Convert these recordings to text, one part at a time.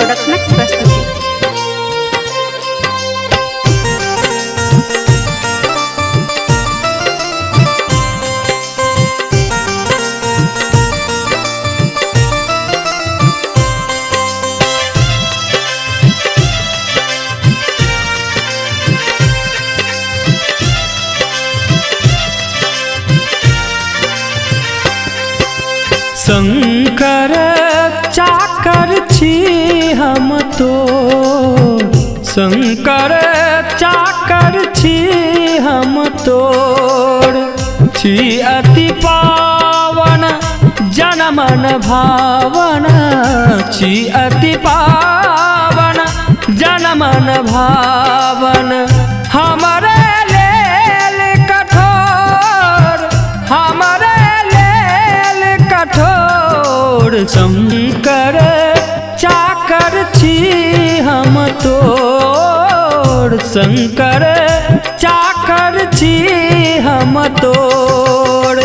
प्रोडक्शनक प्रस्तुति। शंकर चाकर छी हम तो, शंकर चाकर छी हम तोर, छी अति पावन जनमन भावन, छी अति पावन जनमन भावन। हमारे लेल कठोर, हमारे लेल कठोर, शंकर चाकर छी हम तोर, शंकर चाकर छी हम तोर।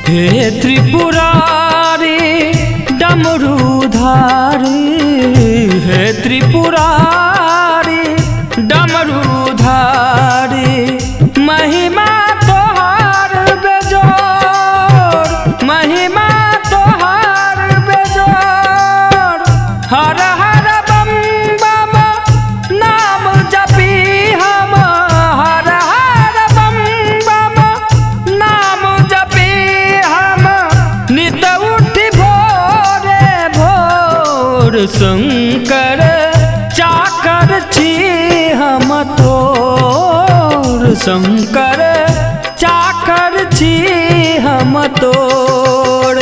हे त्रिपुरारी डमरूधारी, हे त्रिपुरारी डमरूधारी, महिमा तोहार बेजोर, महिमा तोहार बेजोर। हर हर बम बम नाम जपी हम, हर हर बम बम नाम जपी नित उठी भोरे भोर। शंकर चाकर छी हम तोर, शंकर चाकर छी हम तोर।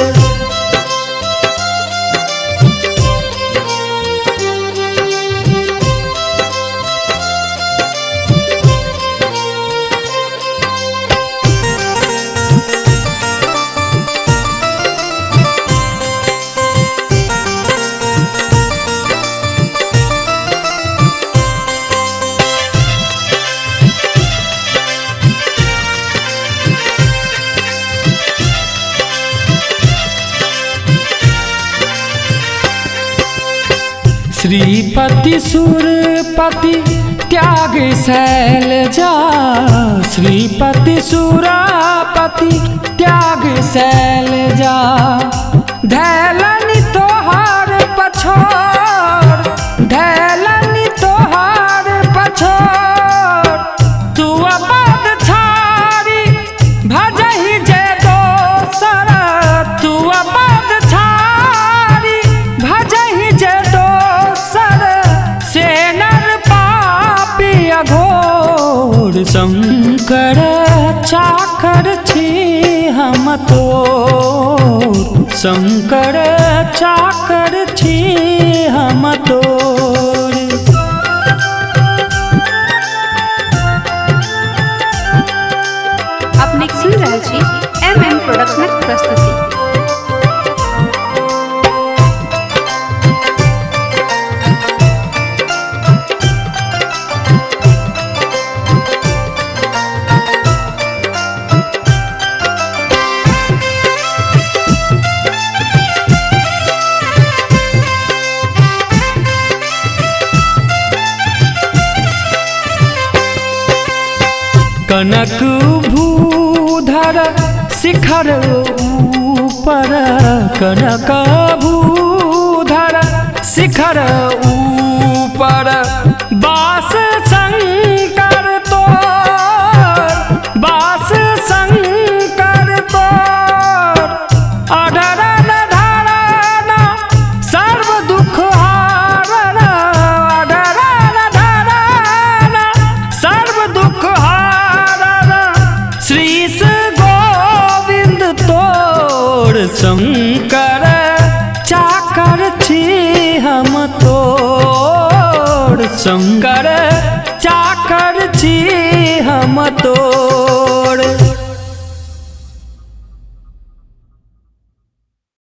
श्रीपति सुरपति त्याग शैलजा, श्रीपति सुरपति त्याग शैलजा। धैलनि तोहार पछोर, धैलनि तोहार पछोर। तू अपद छाड़ी भजहि जय दोसर, तू अपद छाड़ी भजहि जय दोसर। से नर पापी अघोर, शंकर चाकर छी हम तोर, शंकर चाकर छी हम तोर। अपने सुन रहल छी MM प्रोडक्शनक प्रस्तुति। कनक भूधर शिखर ऊपर, कनक भूधर शिखर ऊपर। बास शंकर तोर, बास शंकर तोर। अधरन धरन सर्व दुख हारन, अधरन धरन सर्व दुख हारन। श्री गोविंद तोर शंकर तोर संगर चाकर छी हम तोर।